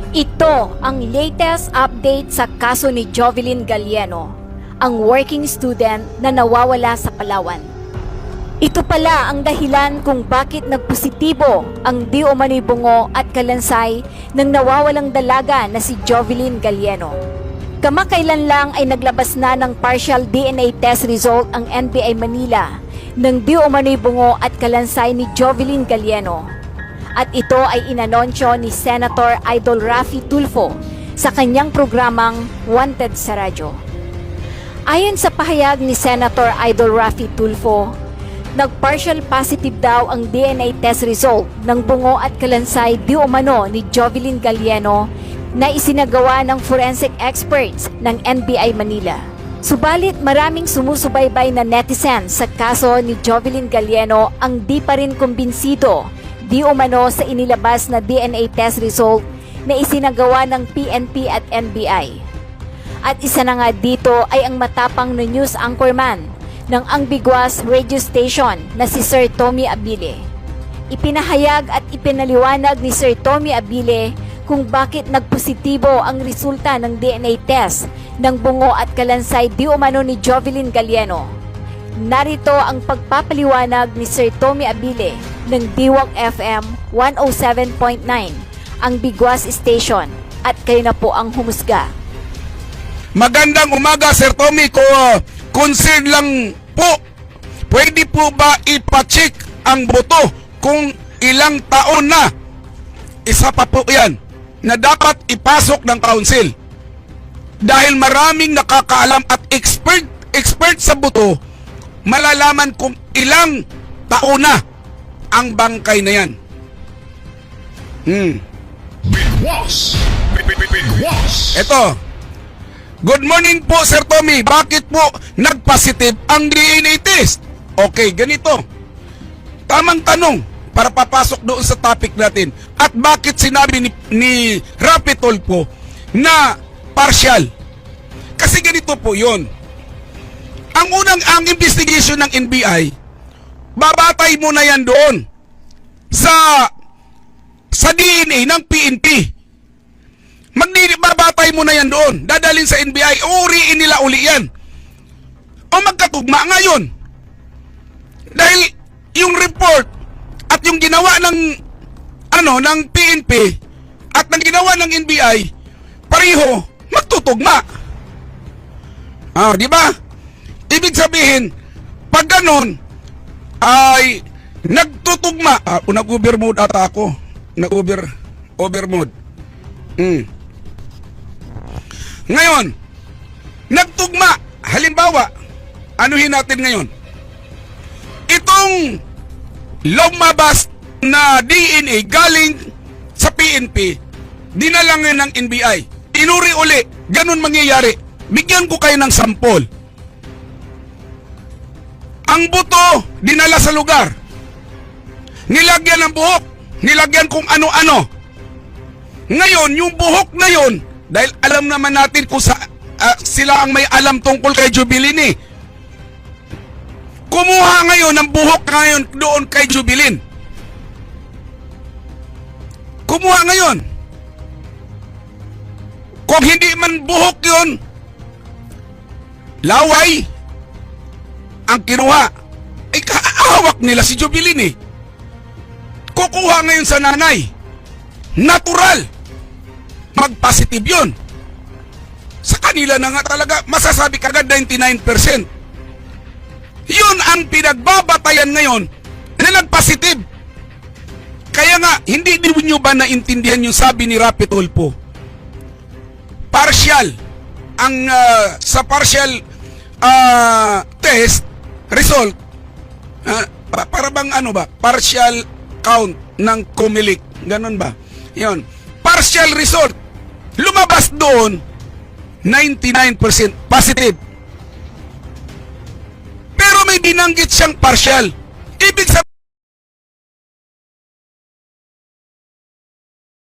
Ito ang latest update sa kaso ni Jovelyn Gallieno, ang working student na nawawala sa Palawan. Ito pala ang dahilan kung bakit nagpositibo ang di umano'y bungo at kalansay ng nawawalang dalaga na si Jovelyn Gallieno. Kamakailan lang ay naglabas na ng partial DNA test result ang NBI Manila ng di umano'y bungo at kalansay ni Jovelyn Gallieno. At ito ay inanunsyo ni Senator Idol Raffy Tulfo sa kanyang programang Wanted sa Radyo. Ayon sa pahayag ni Senator Idol Raffy Tulfo, nag-partial positive daw ang DNA test result ng bungo at kalansay di umano ni Jovelyn Gallieno na isinagawa ng forensic experts ng NBI Manila. Subalit maraming sumusubaybay na netizens sa kaso ni Jovelyn Gallieno ang di pa rin kumbinsido di umano sa inilabas na DNA test result na isinagawa ng PNP at NBI. At isa na nga dito ay ang matapang na news anchorman ng Ambiguous radio station na si Sir Tommy Abile. Ipinahayag at ipinaliwanag ni Sir Tommy Abile kung bakit nagpositibo ang resulta ng DNA test ng bungo at kalansay di umano ni Jovelyn Gallieno. Narito ang pagpapaliwanag ni Sir Tommy Abile ng Diwag FM 107.9, ang Biguas Station, at kayo na po ang humusga. Magandang umaga, Sir Tommy. Concern lang po, pwede po ba ipacheck ang boto kung ilang taon na? Isa pa po yan na dapat ipasok ng council. Dahil maraming nakakaalam at expert sa boto, malalaman kung ilang taon na ang bangkay na yan. Bigwas! Ito. Good morning po, Sir Tommy. Bakit po nagpositive ang DNA test? Okay, ganito. Tamang tanong para papasok doon sa topic natin. At bakit sinabi ni Raffy Tulfo na partial? Kasi ganito po yun. Ang investigation ng NBI, babatay mo na yan doon sa DNA ng PNP. Babatay mo na yan doon. Dadalhin sa NBI, uriin nila uli yan. O magkatugma ngayon. Dahil yung report at yung ginawa ng PNP at ng ginawa ng NBI, pareho magtutugma. Di ba? Ibig sabihin, pag ganon, ay nagtutugma. Nag-over mode ata ako. Over mode. Ngayon, nagtugma. Halimbawa, anuhin natin ngayon. Itong lumabas na DNA galing sa PNP, dinala ngayon ng NBI. Inuri uli. Ganon mangyayari. Bigyan ko kayo ng sample. Ang buto, dinala sa lugar. Nilagyan ng buhok. Nilagyan kung ano-ano. Ngayon, yung buhok na yon, dahil alam naman natin kung sila ang may alam tungkol kay Jovelyn. Kumuha ngayon ng buhok ngayon doon kay Jovelyn. Kumuha ngayon. Kung hindi man buhok yon, laway ang kinuha. Ay kaawak nila si Jovelyn. Kukuha ngayon sa nanay. Natural. Mag-positive yun. Sa kanila na nga talaga, masasabi kagad 99%. Yun ang pinagbabatayan ngayon na nag-positive. Kaya nga, hindi nyo ba naintindihan yung sabi ni Raffy Tulfo? Partial. Sa partial test result, para bang partial count ng Comelec. Ganon ba? Yun. Partial result. Lumabas doon, 99% positive. Pero may binanggit siyang partial. Ibig sabihin,